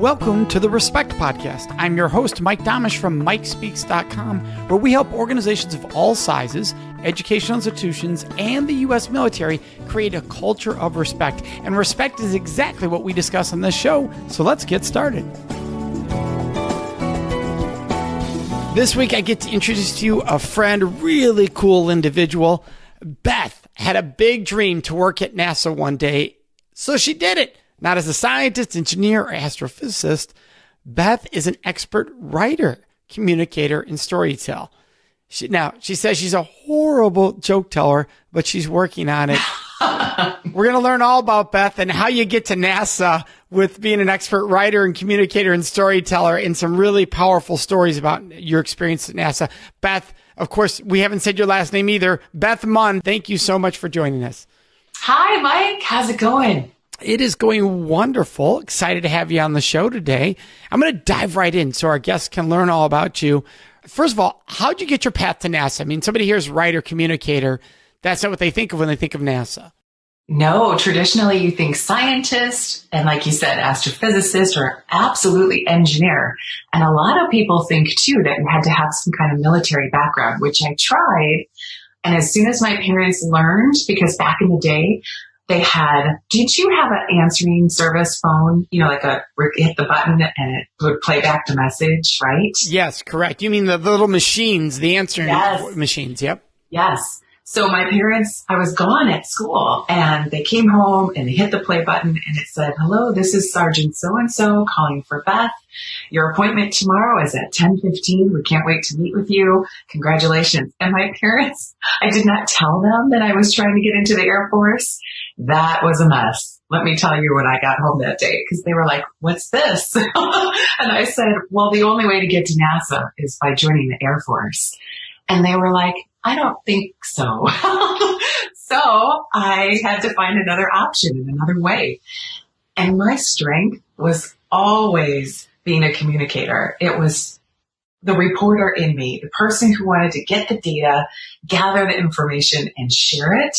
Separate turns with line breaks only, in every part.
Welcome to the Respect Podcast. I'm your host, Mike Domitrz from MikeSpeaks.com, where we help organizations of all sizes, educational institutions, and the U.S. military create a culture of respect. And respect is exactly what we discuss on this show, so let's get started. This week, I get to introduce to you a friend, a really cool individual. Beth had a big dream to work at NASA one day, so she did it. Not as a scientist, engineer, or astrophysicist, Beth is an expert writer, communicator, and storyteller. She says she's a horrible joke teller, but she's working on it. We're going to learn all about Beth and how you get to NASA with being an expert writer and communicator and storyteller, and some really powerful stories about your experience at NASA. Beth, of course, we haven't said your last name either. Beth Mund, thank you so much for joining us.
Hi, Mike. How's it going?
It is going wonderful. Excited to have you on the show today. I'm going to dive right in so our guests can learn all about you. First of all, how'd you get your path to NASA? I mean, somebody hears writer, communicator. That's not what they think of when they think of NASA.
No, traditionally you think scientist and, like you said, astrophysicist or absolutely engineer. And a lot of people think too that you had to have some kind of military background, which I tried. And as soon as my parents learned, because back in the day, they had, did you have an answering service phone? You know, like hit the button and it would play back the message, right?
Yes, correct. You mean the little machines, the answering machines. Yep.
Yes. So my parents, I was gone at school and they came home and they hit the play button and it said, "Hello, this is Sergeant so-and-so calling for Beth. Your appointment tomorrow is at 10:15. We can't wait to meet with you. Congratulations." And my parents, I did not tell them that I was trying to get into the Air Force. That was a mess. Let me tell you when I got home that day, because they were like, "What's this?" And I said, "Well, the only way to get to NASA is by joining the Air Force." And they were like, "I don't think so." So I had to find another option and another way. And my strength was always being a communicator. It was the reporter in me, the person who wanted to get the data, gather the information, and share it.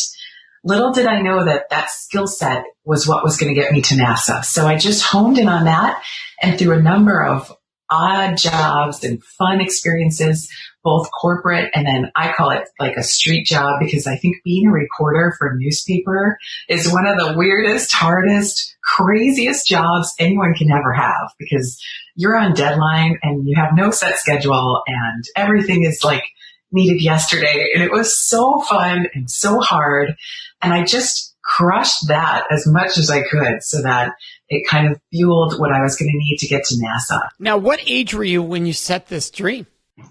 Little did I know that that skill set was what was going to get me to NASA. So I just honed in on that, and through a number of odd jobs and fun experiences, both corporate and then I call it like a street job, because I think being a reporter for a newspaper is one of the weirdest, hardest, craziest jobs anyone can ever have, because you're on deadline and you have no set schedule and everything is like needed yesterday. And it was so fun and so hard. And I just crushed that as much as I could so that it kind of fueled what I was going to need to get to NASA.
Now, what age were you when you set this dream?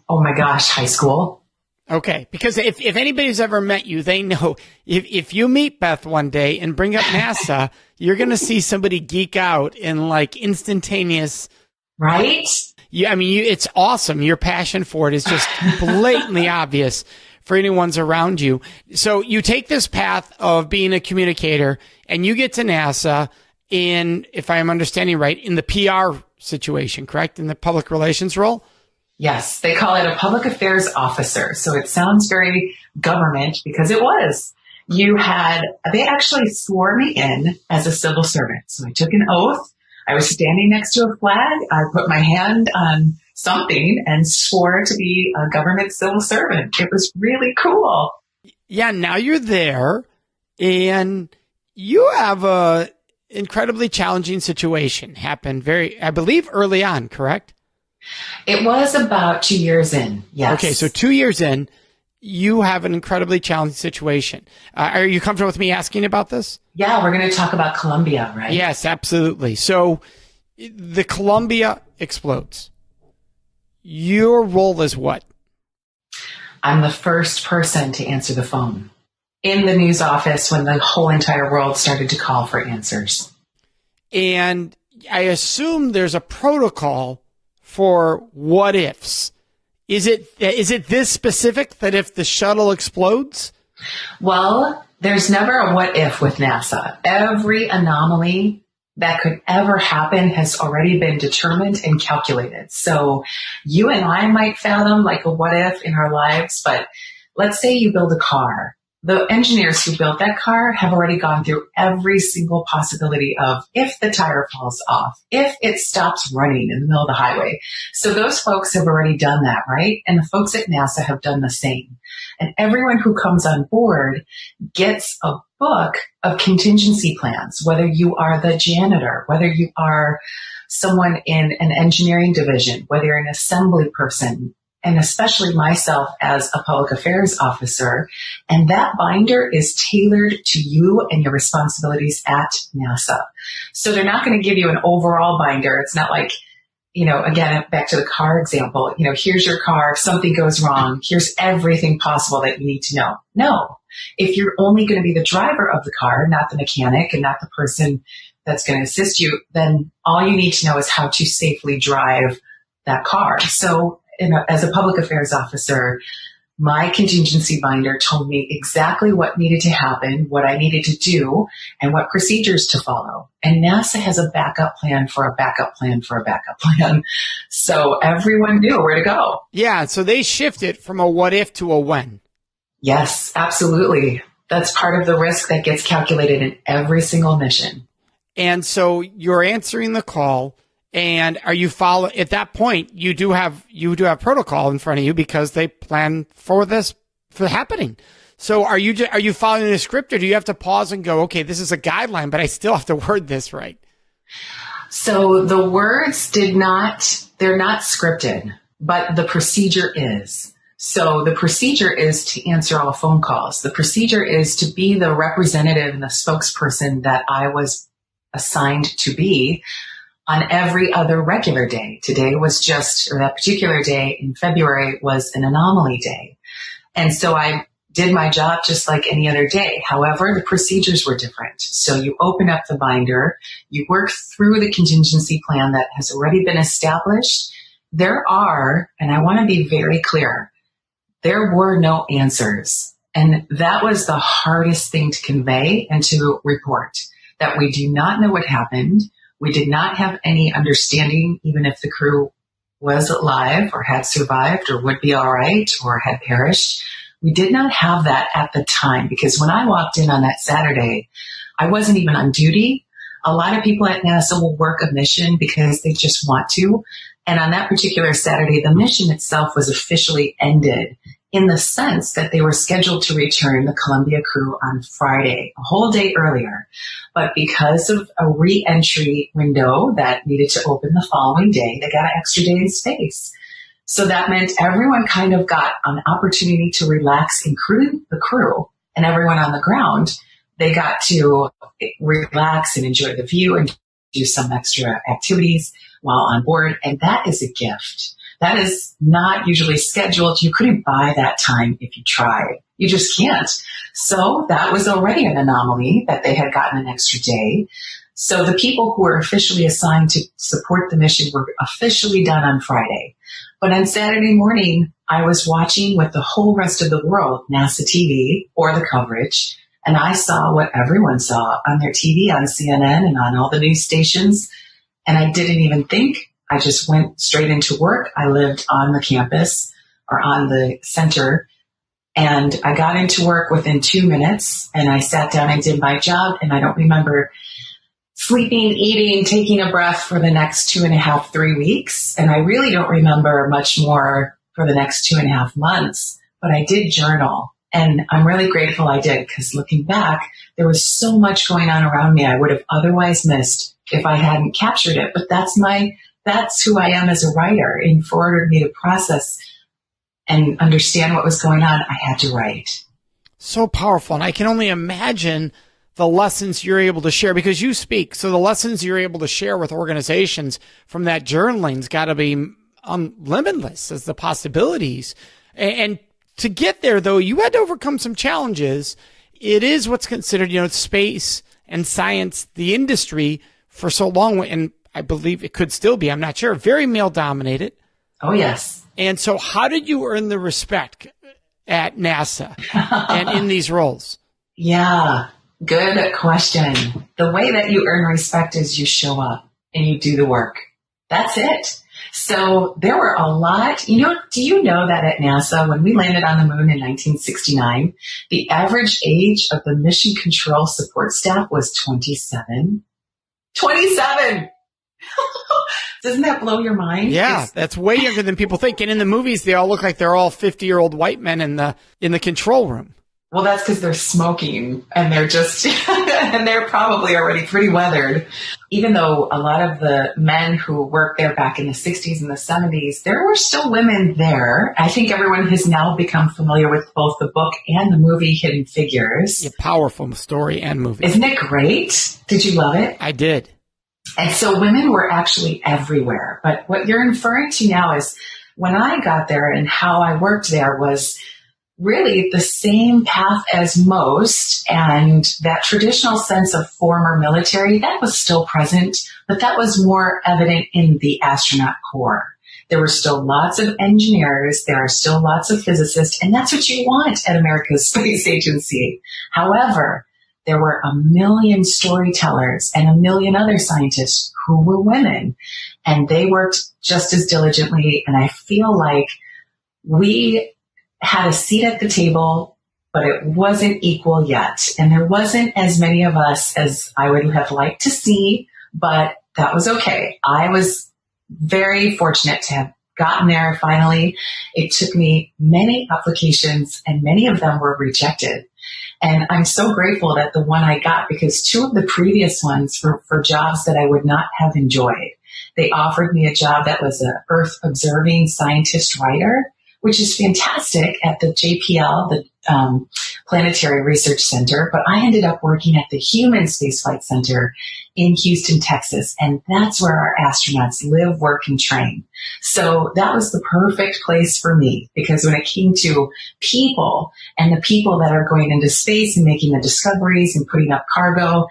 Oh my gosh, high school.
Okay, because if anybody's ever met you, they know if you meet Beth one day and bring up NASA, you're going to see somebody geek out in like instantaneous.
Right?
Yeah, I mean, it's awesome. Your passion for it is just blatantly obvious for anyone's around you. So you take this path of being a communicator and you get to NASA in, if I'm understanding right, in the PR situation, correct? In the public relations role?
Yes, they call it a public affairs officer. So it sounds very government, because it was. They actually swore me in as a civil servant. So I took an oath. I was standing next to a flag. I put my hand on something and swore to be a government civil servant. It was really cool.
Yeah, now you're there and you have a incredibly challenging situation happen I believe early on, correct?
It was about 2 years in, yes.
Okay, so 2 years in, you have an incredibly challenging situation. Are you comfortable with me asking about this?
Yeah, we're going to talk about Columbia, right?
Yes, absolutely. So the Columbia explodes. Your role is what?
I'm the first person to answer the phone in the news office when the whole entire world started to call for answers.
And I assume there's a protocol for what ifs. Is it this specific that if the shuttle explodes?
Well, there's never a what if with NASA. Every anomaly that could ever happen has already been determined and calculated. So you and I might fathom like a what if in our lives, but let's say you build a car the engineers who built that car have already gone through every single possibility of if the tire falls off, if it stops running in the middle of the highway. So those folks have already done that, right? And the folks at NASA have done the same. And everyone who comes on board gets a book of contingency plans, whether you are the janitor, whether you are someone in an engineering division, whether you're an assembly person, and especially myself as a public affairs officer. And that binder is tailored to you and your responsibilities at NASA. So they're not going to give you an overall binder. It's not like, again, back to the car example, here's your car. If something goes wrong, here's everything possible that you need to know. No, if you're only going to be the driver of the car, not the mechanic and not the person that's going to assist you, then all you need to know is how to safely drive that car. So as a public affairs officer, my contingency binder told me exactly what needed to happen, what I needed to do, and what procedures to follow. And NASA has a backup plan for a backup plan for a backup plan. So everyone knew where to go.
Yeah, so they shifted from a what if to a when.
Yes, absolutely. That's part of the risk that gets calculated in every single mission.
And so you're answering the call. And are you at that point, you do have protocol in front of you because they plan for this for happening. So are you following the script, or do you have to pause and go, okay, this is a guideline, but I still have to word this right?
So the words they're not scripted, but the procedure is. So the procedure is to answer all phone calls. The procedure is to be the representative and the spokesperson that I was assigned to be on every other regular day. Today was that particular day in February was an anomaly day. And so I did my job just like any other day. However, the procedures were different. So you open up the binder, you work through the contingency plan that has already been established. There are, and I want to be very clear, there were no answers. And that was the hardest thing to convey and to report, that we do not know what happened. We did not have any understanding, even if the crew was alive or had survived or would be all right or had perished. We did not have that at the time, because when I walked in on that Saturday, I wasn't even on duty. A lot of people at NASA will work a mission because they just want to. And on that particular Saturday, the mission itself was officially ended, in the sense that they were scheduled to return the Columbia crew on Friday, a whole day earlier. But because of a re-entry window that needed to open the following day, they got an extra day in space. So that meant everyone kind of got an opportunity to relax, including the crew and everyone on the ground. They got to relax and enjoy the view and do some extra activities while on board. And that is a gift. That is not usually scheduled. You couldn't buy that time if you tried. You just can't. So that was already an anomaly that they had gotten an extra day. So the people who were officially assigned to support the mission were officially done on Friday. But on Saturday morning, I was watching with the whole rest of the world, NASA TV or the coverage, and I saw what everyone saw on their TV, on CNN and on all the news stations. And I didn't even think. I just went straight into work. I lived on the campus or on the center, and I got into work within 2 minutes, and I sat down and did my job. And I don't remember sleeping, eating, taking a breath for the next 2.5, 3 weeks. And I really don't remember much more for the next 2.5 months, but I did journal. And I'm really grateful I did, because looking back, there was so much going on around me I would have otherwise missed if I hadn't captured it. But that's who I am as a writer. And for order me to process and understand what was going on, I had to write.
So powerful. And I can only imagine the lessons you're able to share, because you speak. So the lessons you're able to share with organizations from that journaling's got to be limitless as the possibilities. And to get there, though, you had to overcome some challenges. It is what's considered, space and science, the industry for so long, and I believe it could still be, I'm not sure, very male dominated.
Oh, yes.
And so how did you earn the respect at NASA and in these roles?
Yeah, good question. The way that you earn respect is you show up and you do the work. That's it. So there were a lot. Do you know that at NASA, when we landed on the moon in 1969, the average age of the mission control support staff was 27? 27! Doesn't that blow your mind?
Yeah, that's way younger than people think. And in the movies, they all look like they're all 50-year-old white men in the control room.
Well, that's because they're smoking and they're just, and they're probably already pretty weathered. Even though a lot of the men who worked there back in the 60s and the 70s, there were still women there. I think everyone has now become familiar with both the book and the movie Hidden Figures.
Yeah, powerful story and movie.
Isn't it great? Did you love it?
I did.
And so women were actually everywhere. But what you're inferring to now is when I got there and how I worked there was really the same path as most, and that traditional sense of former military, that was still present, but that was more evident in the astronaut corps. There were still lots of engineers, there are still lots of physicists, and that's what you want at America's Space Agency. However, there were a million storytellers and a million other scientists who were women, and they worked just as diligently, and I feel like we had a seat at the table, but it wasn't equal yet. And there wasn't as many of us as I would have liked to see, but that was okay. I was very fortunate to have gotten there finally. It took me many applications and many of them were rejected. And I'm so grateful that the one I got, because two of the previous ones were for jobs that I would not have enjoyed. They offered me a job that was an Earth observing scientist writer, which is fantastic at the JPL, the Planetary Research Center. But I ended up working at the Human Spaceflight Center in Houston, Texas. And that's where our astronauts live, work, and train. So that was the perfect place for me, because when it came to people and the people that are going into space and making the discoveries and putting up cargo,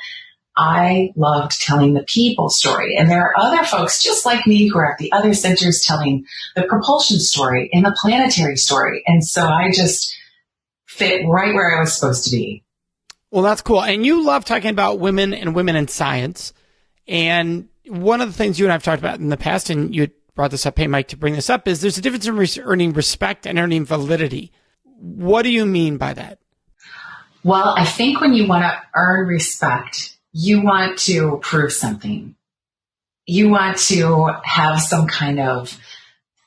I loved telling the people story. And there are other folks just like me who are at the other centers telling the propulsion story and the planetary story. And so I just fit right where I was supposed to be.
Well, that's cool. And you love talking about women and women in science. And one of the things you and I have talked about in the past, and you brought this up, hey, Mike, to bring this up, is there's a difference in earning respect and earning validity. What do you mean by that?
Well, I think when you want to earn respect, you want to prove something. You want to have some kind of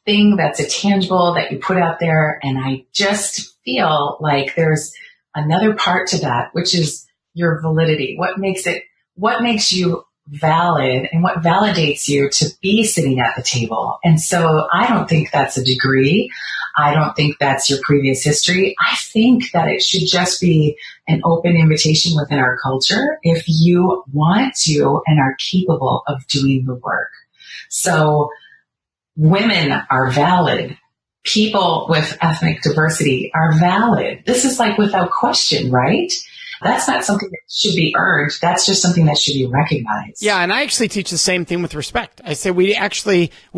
thing that's a tangible that you put out there. And I just feel like there's another part to that, which is your validity. What makes you valid and what validates you to be sitting at the table. And so I don't think that's a degree. I don't think that's your previous history. I think that it should just be an open invitation within our culture if you want to and are capable of doing the work. So women are valid. People with ethnic diversity are valid. This is like without question, right? That's not something that should be earned. That's just something that should be recognized.
Yeah, and I actually teach the same thing with respect. I say we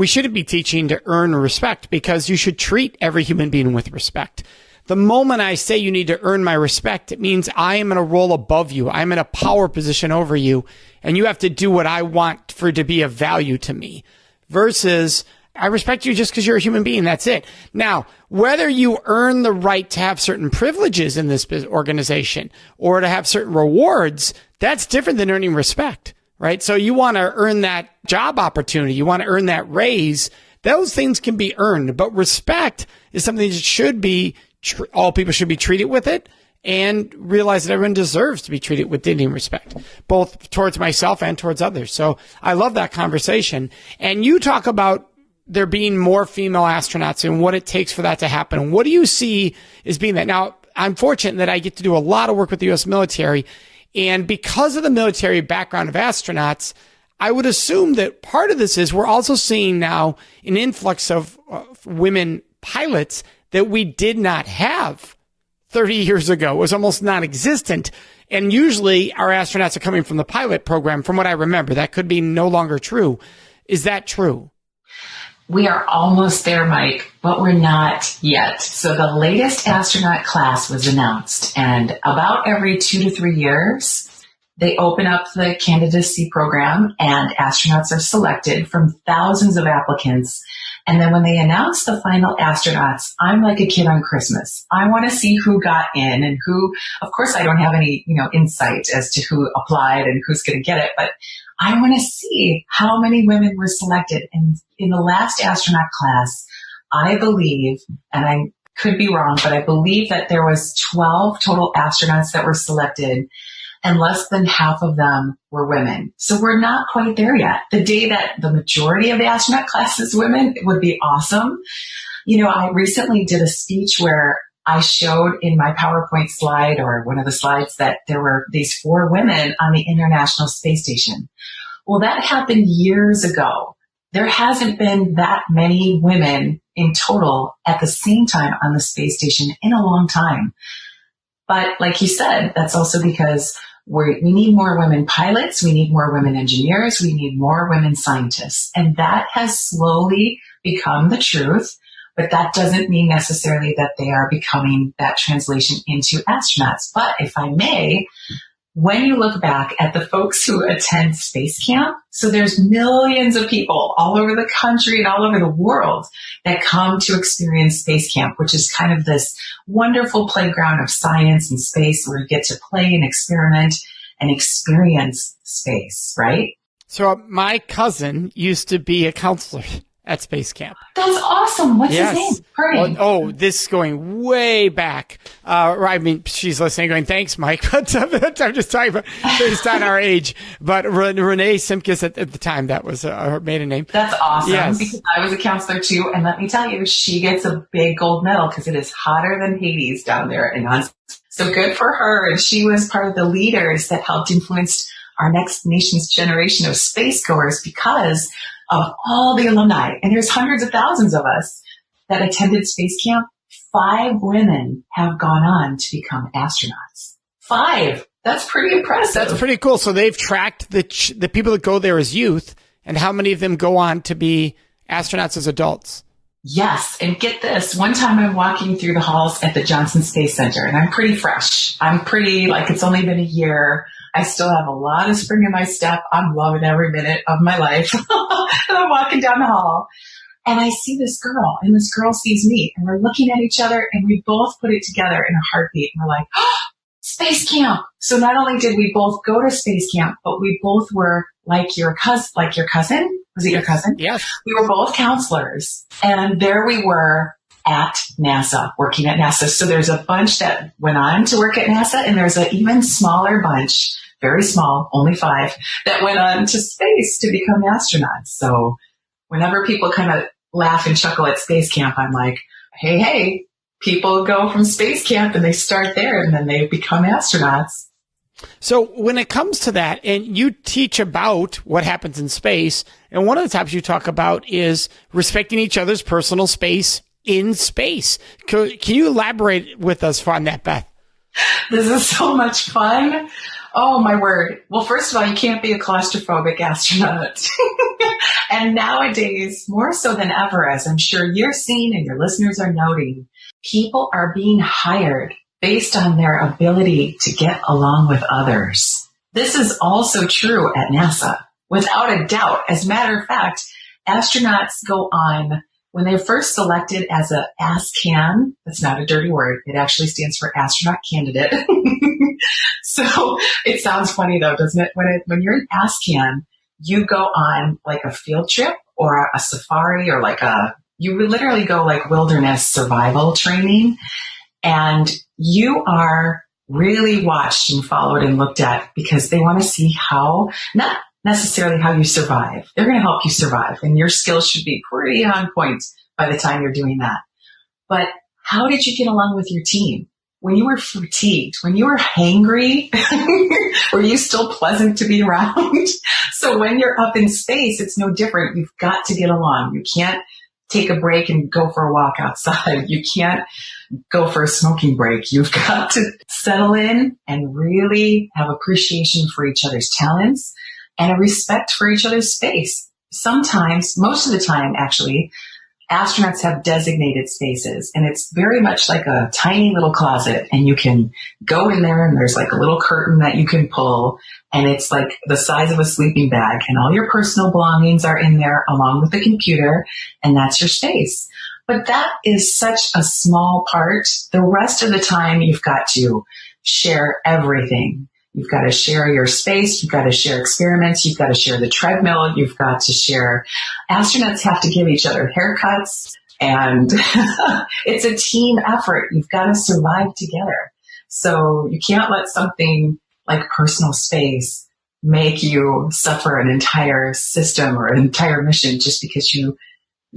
shouldn't be teaching to earn respect, because you should treat every human being with respect. The moment I say you need to earn my respect, it means I am in a role above you. I'm in a power position over you, and you have to do what I want for it to be of value to me. Versus, I respect you just because you're a human being. That's it. Now, whether you earn the right to have certain privileges in this organization or to have certain rewards, that's different than earning respect, right? So you want to earn that job opportunity. You want to earn that raise. Those things can be earned, but respect is something that should be, all people should be treated with it, and realize that everyone deserves to be treated with dignity and respect, both towards myself and towards others. So I love that conversation. And you talk about there being more female astronauts and what it takes for that to happen. And what do you see as being that? Now, I'm fortunate that I get to do a lot of work with the U.S. military. And because of the military background of astronauts, I would assume that part of this is we're also seeing now an influx of women pilots that we did not have 30 years ago. It was almost non-existent. And usually our astronauts are coming from the pilot program, from what I remember. That could be no longer true. Is that true?
We are almost there, Mike, but we're not yet. So the latest astronaut class was announced, and about every 2 to 3 years, They open up the candidacy program and astronauts are selected from thousands of applicants. And then when they announce the final astronauts, I'm like a kid on Christmas. I want to see who got in and who, of course, I don't have any, insight as to who applied and who's going to get it, but I want to see how many women were selected. And in the last astronaut class, I believe, and I could be wrong, but I believe that there was 12 total astronauts that were selected, and less than half of them were women. So we're not quite there yet. The day that the majority of the astronaut class is women, it would be awesome. I recently did a speech where I showed in my PowerPoint slide, or one of the slides, that there were these 4 women on the International Space Station. Well, that happened years ago. There hasn't been that many women in total at the same time on the space station in a long time. But like you said, that's also because we need more women pilots, we need more women engineers, we need more women scientists. And that has slowly become the truth, but that doesn't mean necessarily that they are becoming that translation into astronauts. But if I may, when you look back at the folks who attend space camp, so there's millions of people all over the country and all over the world that come to experience space camp, which is kind of this wonderful playground of science and space where you get to play and experiment and experience space, right?
So my cousin used to be a counselor at space camp.
That's awesome. What's his name? Pardon.
Oh, this is going way back. She's listening going, thanks, Mike. But I'm just talking about based on our age. But Renee Simkus at the time, that was her maiden name.
That's awesome.
Yes.
Because I was a counselor too. And let me tell you, she gets a big gold medal because it is hotter than Hades down there. So good for her. And she was part of the leaders that helped influence our next nation's generation of space goers because of all the alumni. And there's hundreds of thousands of us that attended space camp. 5 women have gone on to become astronauts. 5. That's pretty impressive.
That's pretty cool. So they've tracked the people that go there as youth, and how many of them go on to be astronauts as adults?
Yes. And get this. One time I'm walking through the halls at the Johnson Space Center, and I'm pretty fresh. It's only been a year. I still have a lot of spring in my step. I'm loving every minute of my life. And I'm walking down the hall and I see this girl, and this girl sees me, and we're looking at each other, and we both put it together in a heartbeat. And we're like, oh, space camp. So not only did we both go to space camp, but we both were like your cousin. Was it your cousin?
Yes.
We were both counselors, and there we were at NASA, working at NASA. So there's a bunch that went on to work at NASA, and there's an even smaller bunch, very small, only 5, that went on to space to become astronauts. So whenever people kind of laugh and chuckle at space camp, I'm like, hey, people go from space camp and they start there and then they become astronauts.
So when it comes to that, and you teach about what happens in space, and one of the topics you talk about is respecting each other's personal space in space. Can you elaborate with us on that, Beth?
This is so much fun. Oh, my word. Well, first of all, you can't be a claustrophobic astronaut. And nowadays, more so than ever, as I'm sure you're seeing and your listeners are noting, people are being hired based on their ability to get along with others. This is also true at NASA, without a doubt. As a matter of fact, astronauts go on, when they're first selected as a ASCAN, that's not a dirty word, it actually stands for astronaut candidate. So it sounds funny though, doesn't it? When you're an ASCAN, you go on like a field trip or a safari, or you would literally go like wilderness survival training, and you are really watched and followed and looked at because they want to see not necessarily how you survive. They're going to help you survive, and your skills should be pretty on point by the time you're doing that. But how did you get along with your team? When you were fatigued, when you were hangry, were you still pleasant to be around? So when you're up in space, it's no different. You've got to get along. You can't take a break and go for a walk outside. You can't go for a smoking break. You've got to settle in and really have appreciation for each other's talents and a respect for each other's space. Sometimes, most of the time actually, astronauts have designated spaces, and it's very much like a tiny little closet, and you can go in there and there's like a little curtain that you can pull, and it's like the size of a sleeping bag, and all your personal belongings are in there along with the computer, and that's your space. But that is such a small part. The rest of the time, you've got to share everything. You've got to share your space. You've got to share experiments. You've got to share the treadmill. You've got to share. Astronauts have to give each other haircuts, and it's a team effort. You've got to survive together. So you can't let something like personal space make you suffer an entire system or an entire mission just because you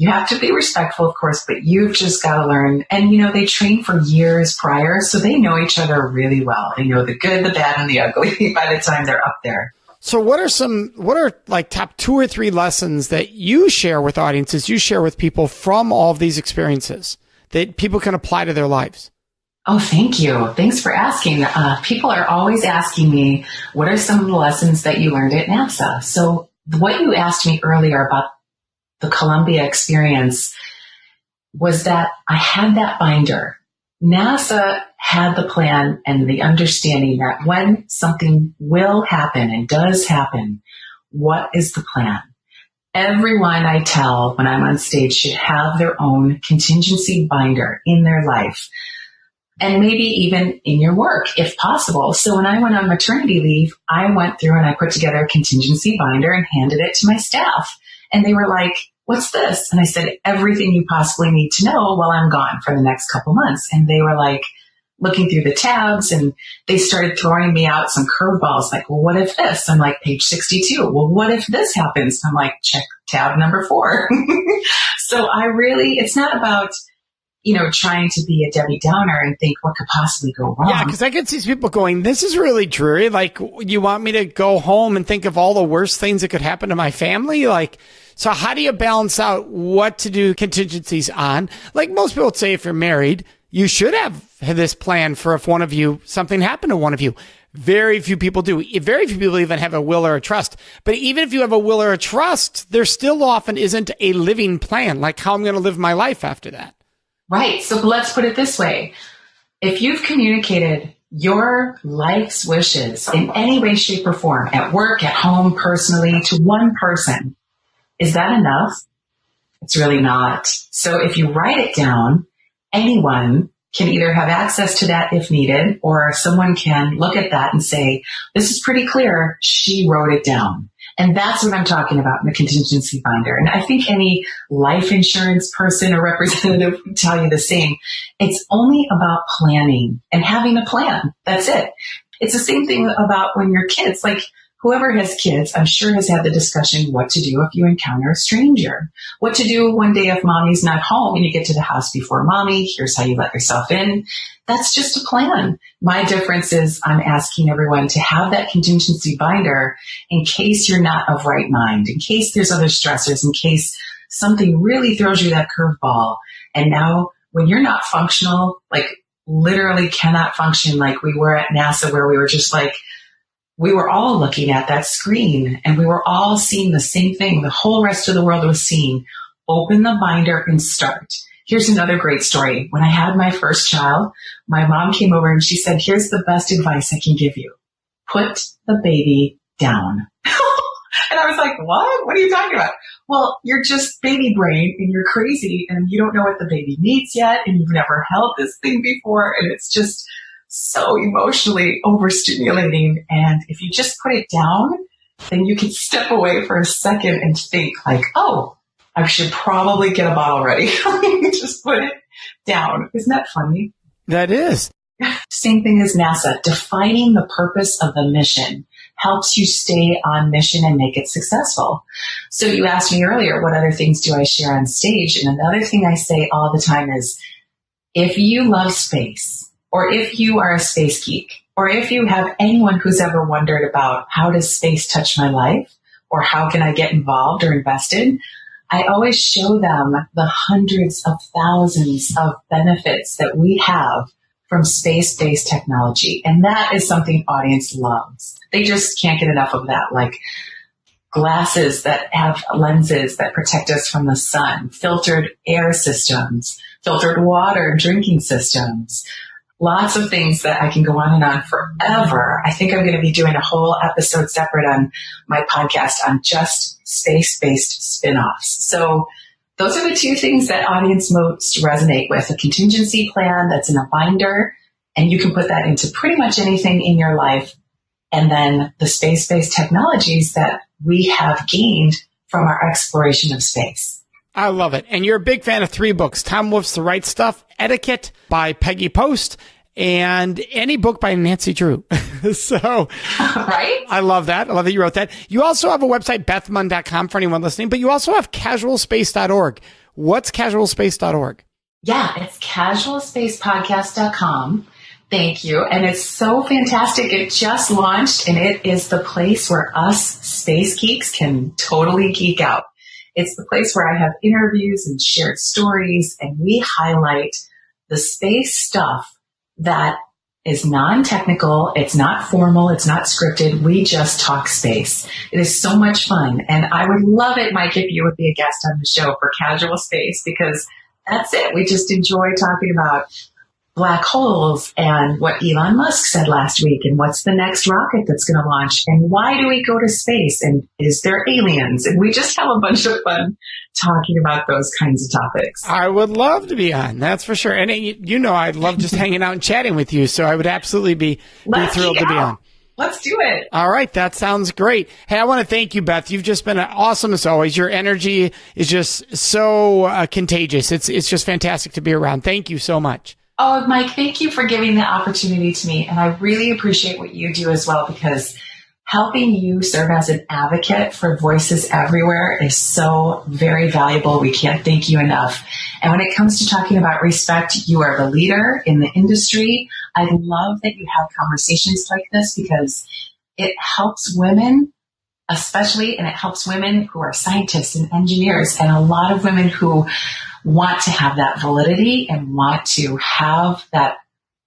have to be respectful, of course, but you've just got to learn. And, they train for years prior, so they know each other really well. They know the good, the bad, and the ugly by the time they're up there.
So what are like top 2 or 3 lessons that you share with audiences, you share with people from all of these experiences that people can apply to their lives?
Oh, thank you. Thanks for asking. People are always asking me, what are some of the lessons that you learned at NASA? So what you asked me earlier about the Columbia experience was that I had that binder. NASA had the plan and the understanding that when something will happen and does happen, what is the plan? Everyone I tell when I'm on stage should have their own contingency binder in their life, and maybe even in your work, if possible. So when I went on maternity leave, I went through and I put together a contingency binder and handed it to my staff. And they were like, what's this? And I said, everything you possibly need to know while I'm gone for the next couple months. And they were like, looking through the tabs, and they started throwing me out some curveballs like, well, what if this? I'm like, page 62. Well, what if this happens? I'm like, check tab number 4. So it's not about, trying to be a Debbie Downer and think what could possibly go wrong.
Yeah, because I could see people going, this is really dreary. Like, you want me to go home and think of all the worst things that could happen to my family? So how do you balance out what to do contingencies on? Like most people would say, if you're married, you should have this plan for if something happened to one of you. Very few people do. Very few people even have a will or a trust. But even if you have a will or a trust, there still often isn't a living plan, like how I'm going to live my life after that.
Right. So let's put it this way. If you've communicated your life's wishes in any way, shape, or form, at work, at home, personally, to one person, is that enough? It's really not. So if you write it down, anyone can either have access to that if needed, or someone can look at that and say, this is pretty clear. She wrote it down. And that's what I'm talking about in the contingency binder. And I think any life insurance person or representative would tell you the same. It's only about planning and having a plan. That's it. It's the same thing about when you're kids. Like, whoever has kids, I'm sure has had the discussion what to do if you encounter a stranger. What to do one day if mommy's not home and you get to the house before mommy. Here's how you let yourself in. That's just a plan. My difference is I'm asking everyone to have that contingency binder in case you're not of right mind, in case there's other stressors, in case something really throws you that curveball. And now when you're not functional, like literally cannot function like we were at NASA, where we were just like, we were all looking at that screen and we were all seeing the same thing. The whole rest of the world was seeing. Open the binder and start. Here's another great story. When I had my first child, my mom came over and she said, here's the best advice I can give you. Put the baby down. And I was like, what? What are you talking about? Well, you're just baby brain and you're crazy and you don't know what the baby needs yet and you've never held this thing before and it's just so emotionally overstimulating. And if you just put it down, then you can step away for a second and think like, oh, I should probably get a bottle ready. Just put it down. Isn't that funny?
That is.
Same thing as NASA. Defining the purpose of the mission helps you stay on mission and make it successful. So you asked me earlier, what other things do I share on stage? And another thing I say all the time is, if you love space, or if you are a space geek, or if you have anyone who's ever wondered about how does space touch my life, or how can I get involved or invested, I always show them the hundreds of thousands of benefits that we have from space-based technology. And that is something audience loves. They just can't get enough of that. Like, glasses that have lenses that protect us from the sun, filtered air systems, filtered water drinking systems, lots of things that I can go on and on forever. I think I'm going to be doing a whole episode separate on my podcast on just space-based spin-offs. So those are the two things that audience most resonate with. A contingency plan that's in a binder, and you can put that into pretty much anything in your life. And then the space-based technologies that we have gained from our exploration of space.
I love it. And you're a big fan of 3 books: Tom Wolfe's The Right Stuff, Etiquette by Peggy Post, and any book by Nancy Drew. So
right?
I love that. I love that you wrote that. You also have a website, bethmund.com, for anyone listening, but you also have casualspace.org. What's casualspace.org?
Yeah, it's casualspacepodcast.com. Thank you. And it's so fantastic. It just launched, and it is the place where us space geeks can totally geek out. It's the place where I have interviews and shared stories, and we highlight the space stuff that is non-technical. It's not formal. It's not scripted. We just talk space. It is so much fun. And I would love it, Mike, if you would be a guest on the show for Casual Space, because that's it. We just enjoy talking about black holes and what Elon Musk said last week and what's the next rocket that's going to launch and why do we go to space and is there aliens? And we just have a bunch of fun talking about those kinds of topics.
I would love to be on, that's for sure. And I'd love just hanging out and chatting with you. So I would absolutely be thrilled to be on.
Let's do it.
All right. That sounds great. Hey, I want to thank you, Beth. You've just been awesome as always. Your energy is just so contagious. It's just fantastic to be around. Thank you so much.
Oh, Mike, thank you for giving the opportunity to me. And I really appreciate what you do as well, because helping you serve as an advocate for voices everywhere is so very valuable. We can't thank you enough. And when it comes to talking about respect, you are the leader in the industry. I love that you have conversations like this because it helps women, especially, and it helps women who are scientists and engineers, and a lot of women who want to have that validity and want to have that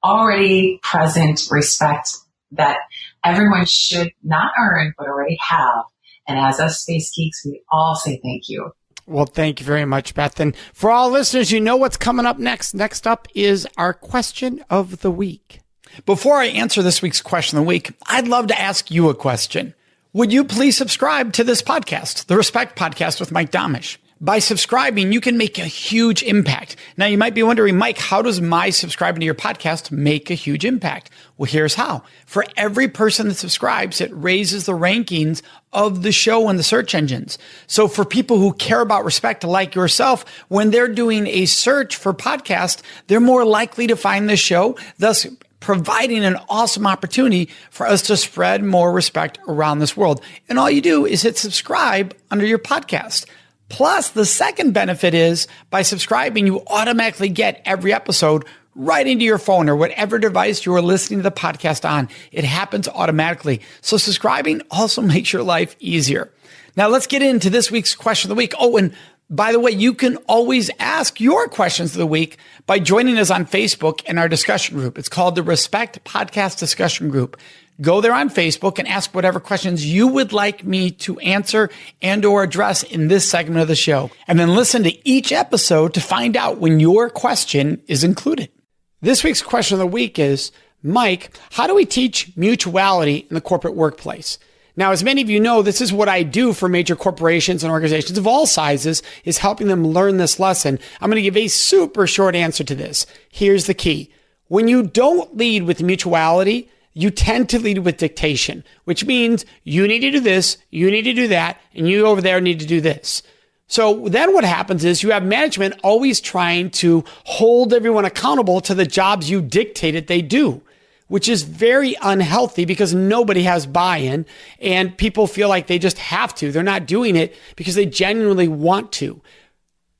already present respect that everyone should not earn, but already have. And as us space geeks, we all say thank you.
Well, thank you very much, Beth. And for all listeners, you know what's coming up next. Next up is our question of the week. Before I answer this week's question of the week, I'd love to ask you a question. Would you please subscribe to this podcast, the Respect Podcast with Mike Domitrz? By subscribing, you can make a huge impact. Now, you might be wondering, Mike, how does my subscribing to your podcast make a huge impact? Well, here's how. For every person that subscribes, it raises the rankings of the show in the search engines. So for people who care about respect like yourself, when they're doing a search for podcast, they're more likely to find the show, thus providing an awesome opportunity for us to spread more respect around this world. And all you do is hit subscribe under your podcast. Plus, the second benefit is by subscribing, you automatically get every episode right into your phone or whatever device you are listening to the podcast on. It happens automatically. So subscribing also makes your life easier. Now, let's get into this week's question of the week. Oh, and by the way, you can always ask your questions of the week by joining us on Facebook in our discussion group. It's called the Respect Podcast Discussion Group. Go there on Facebook and ask whatever questions you would like me to answer and or address in this segment of the show. And then listen to each episode to find out when your question is included. This week's question of the week is, Mike, how do we teach mutuality in the corporate workplace? Now, as many of you know, this is what I do for major corporations and organizations of all sizes, is helping them learn this lesson. I'm going to give a super short answer to this. Here's the key. When you don't lead with mutuality, you tend to lead with dictation, which means you need to do this, you need to do that, and you over there need to do this. So then what happens is you have management always trying to hold everyone accountable to the jobs you dictated they do, which is very unhealthy because nobody has buy-in and people feel like they just have to. They're not doing it because they genuinely want to.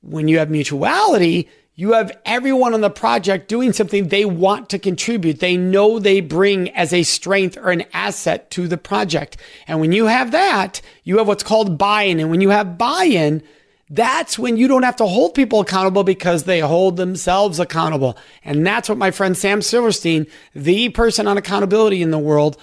When you have mutuality, you have everyone on the project doing something they want to contribute. They know they bring as a strength or an asset to the project. And when you have that, you have what's called buy-in. And when you have buy-in, that's when you don't have to hold people accountable because they hold themselves accountable. And that's what my friend Sam Silverstein, the person on accountability in the world,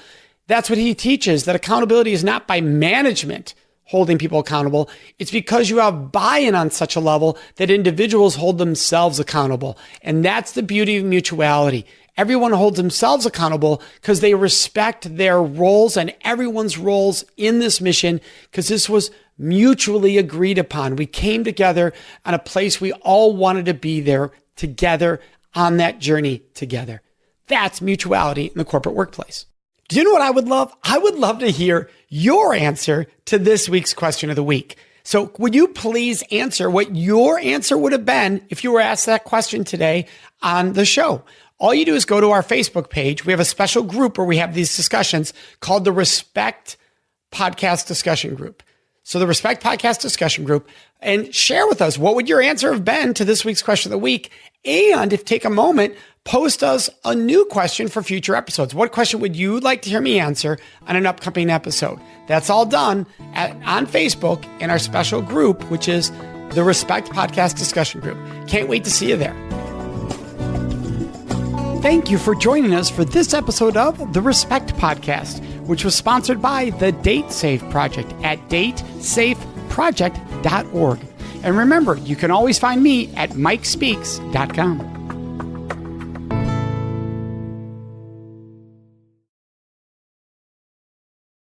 that's what he teaches, that accountability is not by management holding people accountable. It's because you have buy-in on such a level that individuals hold themselves accountable. And that's the beauty of mutuality. Everyone holds themselves accountable because they respect their roles and everyone's roles in this mission, because this was mutually agreed upon. We came together on a place we all wanted to be there together on that journey together. That's mutuality in the corporate workplace. Do you know what I would love? I would love to hear your answer to this week's question of the week. So would you please answer what your answer would have been if you were asked that question today on the show? All you do is go to our Facebook page. We have a special group where we have these discussions called the Respect Podcast Discussion Group. So the Respect Podcast Discussion Group, and share with us, what would your answer have been to this week's question of the week? And if take a moment, post us a new question for future episodes. What question would you like to hear me answer on an upcoming episode? That's all done on Facebook in our special group, which is the Respect Podcast Discussion Group. Can't wait to see you there. Thank you for joining us for this episode of the Respect Podcast, which was sponsored by the Date Safe Project at datesafeproject.org. And remember, you can always find me at mikespeaks.com.